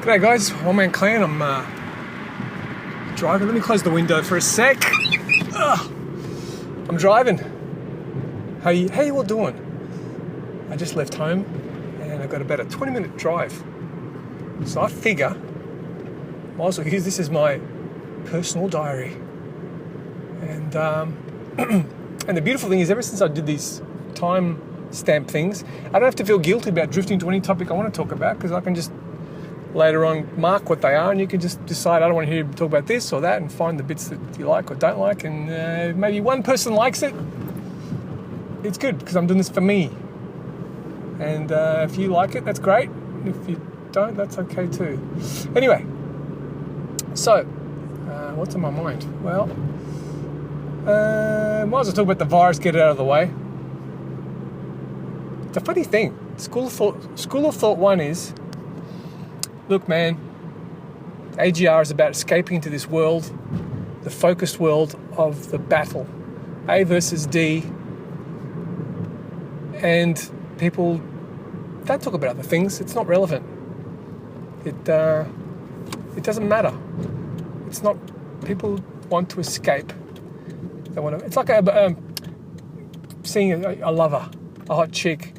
G'day guys, one man clan. I'm driving. Let me close the window for a sec. I'm driving. How you all doing? I just left home and I've got about a 20-minute drive. So I figure might as well use this as my personal diary. And and the beautiful thing is, ever since I did these time stamp things, I don't have to feel guilty about drifting to any topic I want to talk about, because I can just later on mark what they are, and you can just decide, I don't want to hear you talk about this or that, and find the bits that you like or don't like, and maybe one person likes it. It's good, because I'm doing this for me. And if you like it, that's great. If you don't, that's okay too. Anyway, so what's on my mind? Well, might as well talk about the virus, get it out of the way. It's a funny thing. School of thought one is, look man, AGR is about escaping into this world, the focused world of the battle, A versus D, and people don't talk about other things. It's not relevant. It doesn't matter. It's not. People want to escape. They want to. It's like seeing a lover, a hot chick.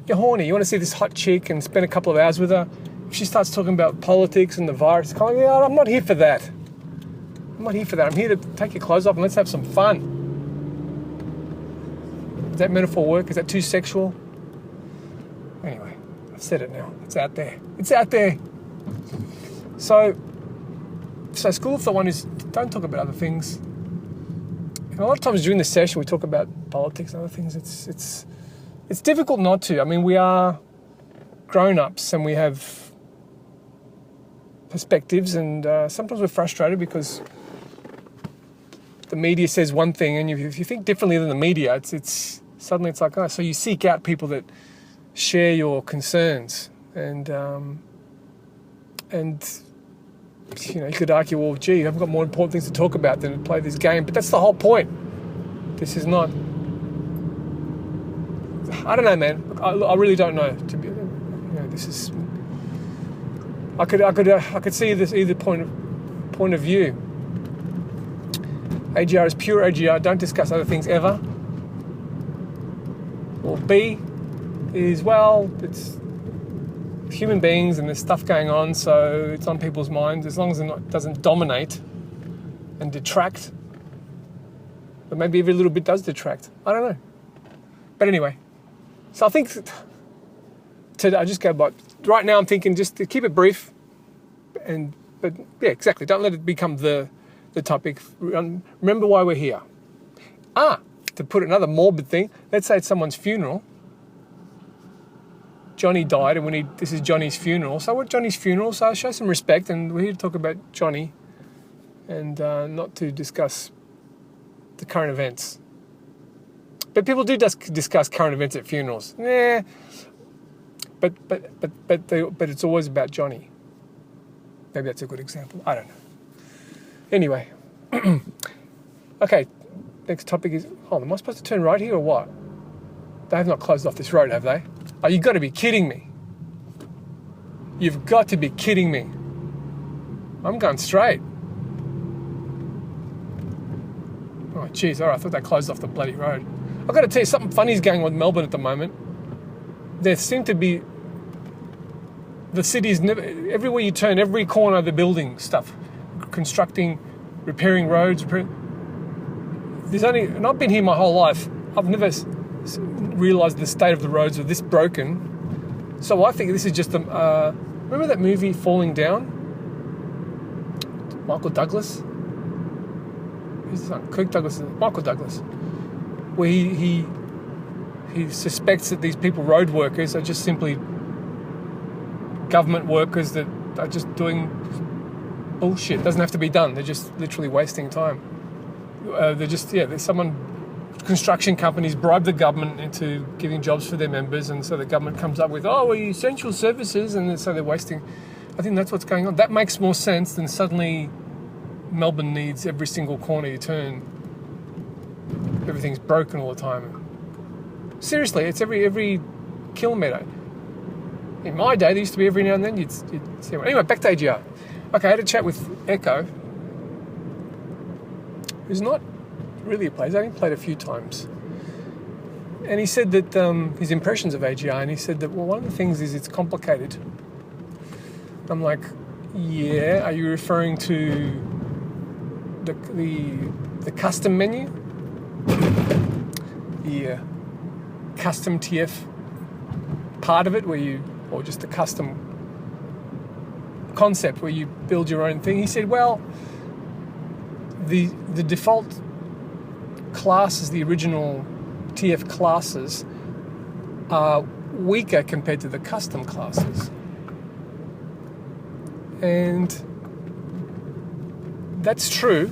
You're horny. You want to see this hot chick and spend a couple of hours with her. If she starts talking about politics and the virus, kind of, I'm not here for that. I'm not here for that. I'm here to take your clothes off and let's have some fun. Does that metaphor work? Is that too sexual? Anyway, I've said it now. It's out there. It's out there. So school of thought one is, don't talk about other things. And a lot of times during the session we talk about politics and other things. It's difficult not to. I mean, we are grown-ups and we have perspectives, and sometimes we're frustrated because the media says one thing, and if you think differently than the media, it's suddenly it's like, oh, so you seek out people that share your concerns, and you know, you could argue, well, gee, I've got more important things to talk about than to play this game, but that's the whole point. This is not. I don't know, man. I really don't know. To be, you know, this is. I could see this either point of view. AGR is pure AGR. Don't discuss other things ever. Or B is, well, it's human beings and there's stuff going on, so it's on people's minds, as long as it doesn't dominate and detract. But maybe every little bit does detract. I don't know. But anyway, so I think today I just go by. Right now I'm thinking just to keep it brief, but yeah, exactly. Don't let it become the topic. Remember why we're here. To put another morbid thing, let's say it's someone's funeral. Johnny died, and this is Johnny's funeral. So we're at Johnny's funeral, so show some respect, and we're here to talk about Johnny, and not to discuss the current events. But people do discuss current events at funerals. Yeah. But it's always about Johnny. Maybe that's a good example. I don't know. Anyway. Okay. Next topic is... Oh, am I supposed to turn right here or what? They have not closed off this road, have they? Oh, you've got to be kidding me. You've got to be kidding me. I'm going straight. Oh, jeez. All right, I thought they closed off the bloody road. I've got to tell you, something funny is going on with Melbourne at the moment. There seem to be... The city's never... Everywhere you turn, every corner of the building stuff. Constructing, repairing roads. There's only... And I've been here my whole life. I've never realised the state of the roads are this broken. So I think this is just... remember that movie, Falling Down? Michael Douglas? Who's his son? Kirk Douglas. Michael Douglas. Where he suspects that these people, road workers, are just simply government workers that are just doing bullshit. Doesn't have to be done. They're just literally wasting time. There's someone, construction companies bribe the government into giving jobs for their members, and so the government comes up with, essential services, and so they're wasting. I think that's what's going on. That makes more sense than suddenly Melbourne needs every single corner you turn. Everything's broken all the time. Seriously, it's every kilometre. In my day, there used to be every now and then you'd see one. Anyway, back to AGR. Okay, I had a chat with Echo, who's not really a player. He's only played a few times. And he said that his impressions of AGR, and he said that, well, one of the things is it's complicated. I'm like, yeah, are you referring to the custom menu? The custom TF part of it, or just the custom concept where you build your own thing? He said, well, the default classes, the original TF classes, are weaker compared to the custom classes. And that's true.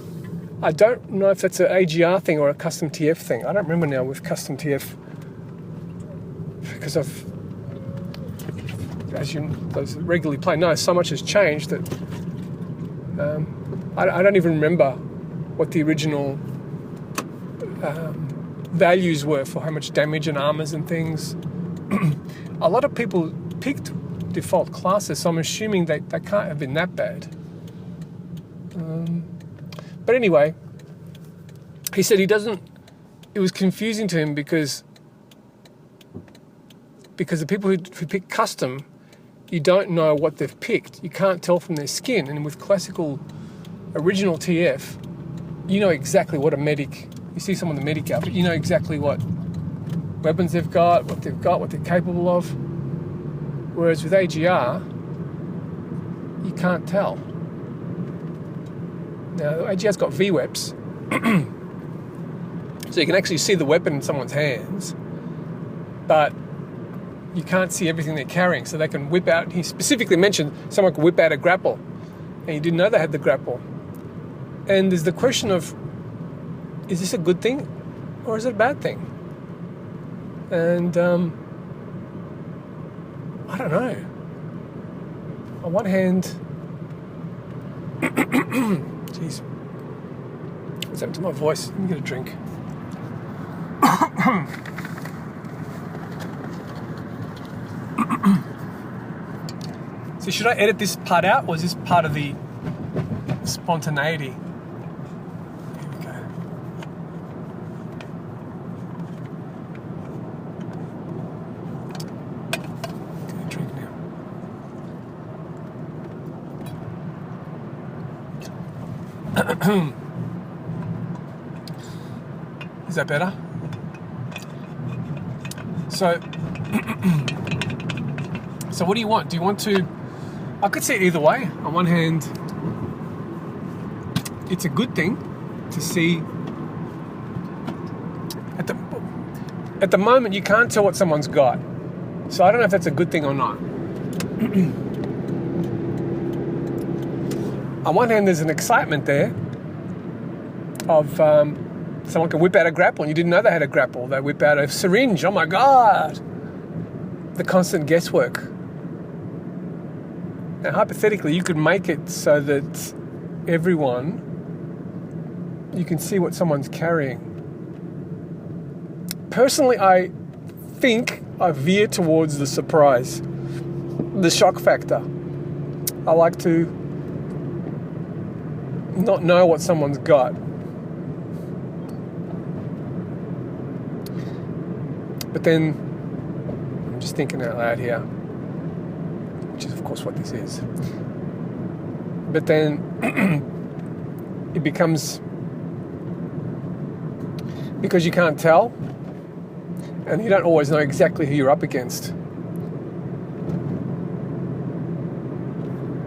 I don't know if that's an AGR thing or a custom TF thing. I don't remember now with custom TF, because as you those regularly play, no, so much has changed that I don't even remember what the original values were for how much damage and armors and things. A lot of people picked default classes, so I'm assuming they can't have been that bad. But anyway, he said it was confusing to him because the people who pick custom, you don't know what they've picked. You can't tell from their skin. And with classical original TF, you know exactly what a medic, you see someone with a medic outfit, you know exactly what weapons they've got, what they're capable of. Whereas with AGR, you can't tell. Now, AGR's got VWEPs, so you can actually see the weapon in someone's hands, but you can't see everything they're carrying. So they can whip out, he specifically mentioned someone could whip out a grapple, and you didn't know they had the grapple. And there's the question of, is this a good thing or is it a bad thing? And I don't know. On one hand, jeez, what's happened to my voice? Let me get a drink. So should I edit this part out, or is this part of the spontaneity? Here we go. Get a drink now. Is that better? So what do you want? Do you want to... I could see it either way. On one hand, it's a good thing to see... At the moment, you can't tell what someone's got. So I don't know if that's a good thing or not. On one hand, there's an excitement there of someone can whip out a grapple and you didn't know they had a grapple. They whip out a syringe. Oh my God! The constant guesswork. Now, hypothetically, you could make it so that everyone, you can see what someone's carrying. Personally, I think I veer towards the surprise, the shock factor. I like to not know what someone's got. But then, I'm just thinking out loud here, which is of course what this is. But then it becomes, because you can't tell, and you don't always know exactly who you're up against.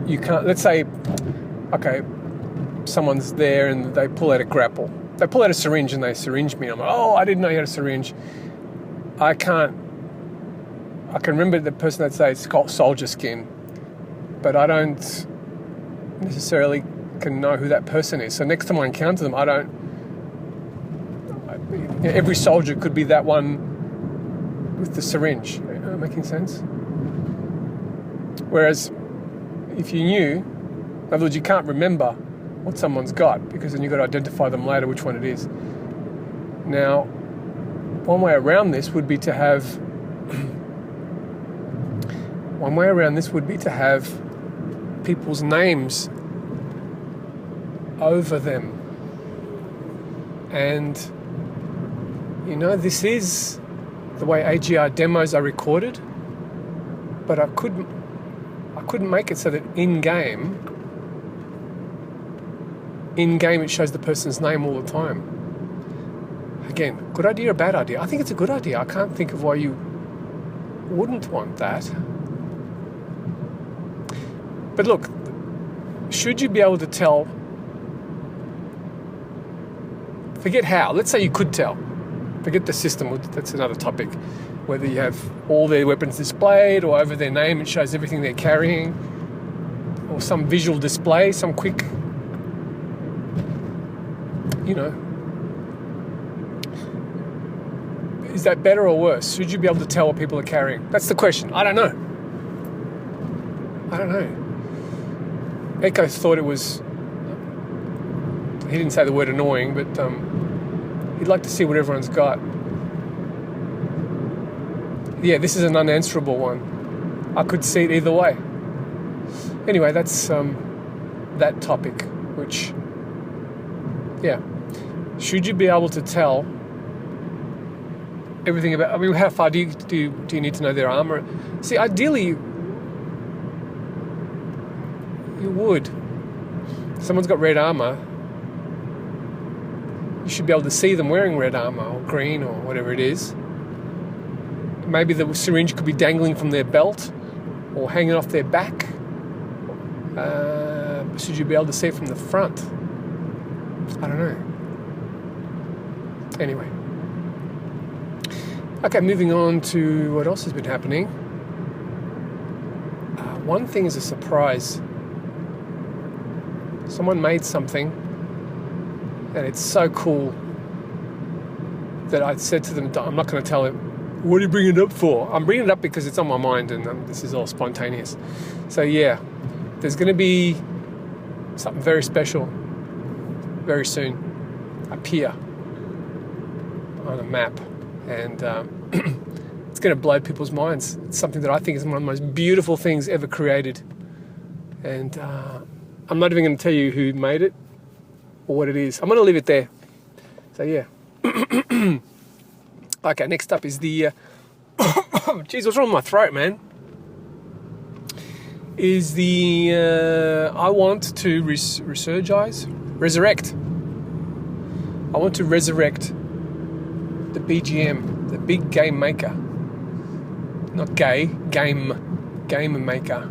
You can't, let's say, okay, someone's there and they pull out a grapple. They pull out a syringe and they syringe me. I'm like, oh, I didn't know you had a syringe. I can remember the person that say it's got soldier skin, but I don't necessarily can know who that person is. So next time I encounter them, every soldier could be that one with the syringe. Making sense? Whereas if you knew, in other words, you can't remember what someone's got, because then you've got to identify them later which one it is. Now, one way around this would be to have one way around this would be to have people's names over them. And, this is the way AGR demos are recorded, but I couldn't make it so that in-game it shows the person's name all the time. Again, good idea or bad idea? I think it's a good idea. I can't think of why you wouldn't want that. But look, should you be able to tell, forget how, let's say you could tell, forget the system, that's another topic, whether you have all their weapons displayed or over their name it shows everything they're carrying, or some visual display, some quick, is that better or worse? Should you be able to tell what people are carrying? That's the question. I don't know. Echo thought it was, he didn't say the word annoying, but he'd like to see what everyone's got. Yeah, this is an unanswerable one. I could see it either way. Anyway, that's that topic, which, should you be able to tell everything about, how far do you need to know their armor? See, ideally, you would. If someone's got red armor, you should be able to see them wearing red armor or green or whatever it is. Maybe the syringe could be dangling from their belt or hanging off their back. Should you be able to see it from the front? I don't know. Anyway. Okay, moving on to what else has been happening. One thing is a surprise. Someone made something and it's so cool that I said to them, I'm not going to tell him, what are you bringing it up for? I'm bringing it up because it's on my mind and this is all spontaneous. So there's going to be something very special very soon appear on a map, and it's going to blow people's minds. It's something that I think is one of the most beautiful things ever created, and I'm not even going to tell you who made it or what it is. I'm going to leave it there. So okay, next up is the geez, what's wrong with my throat, man? Is the I want to resurrect. I want to resurrect the BGM, the big game maker. Not gay, game maker.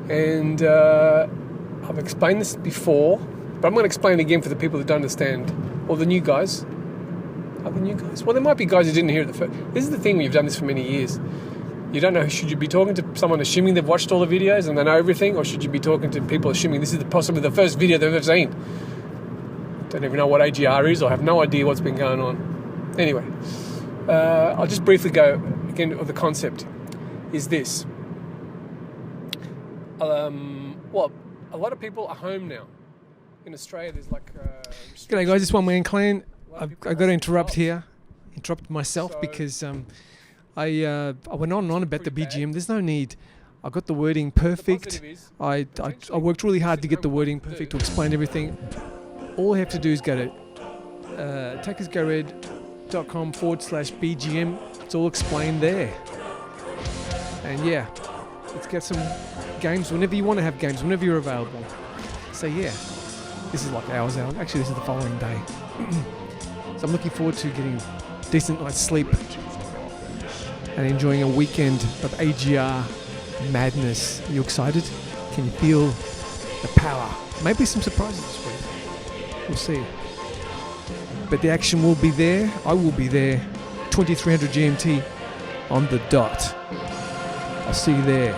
And I've explained this before, but I'm going to explain it again for the people that don't understand, or the new guys. Are the new guys? Well, there might be guys who didn't hear it the first. This is the thing when you've done this for many years. You don't know, should you be talking to someone assuming they've watched all the videos and they know everything, or should you be talking to people assuming this is possibly the first video they've ever seen? Don't even know what AGR is, or have no idea what's been going on. Anyway, I'll just briefly go again. The concept is this. Well, a lot of people are home now. In Australia, there's like... G'day guys, it's One Man Clan. I've got to interrupt myself because I went on and on about the BGM. There's no need. I got the wording perfect. I worked really hard to get the wording perfect, to explain everything. All I have to do is go to attackersgored.com/BGM. It's all explained there. And let's get some games whenever you want to have games, whenever you're available. So this is like hours out. Actually, this is the following day. So I'm looking forward to getting a decent night's sleep and enjoying a weekend of AGR madness. Are you excited? Can you feel the power? Maybe some surprises this week. We'll see. But the action will be there. I will be there. 2300 GMT on the dot. I'll see you there.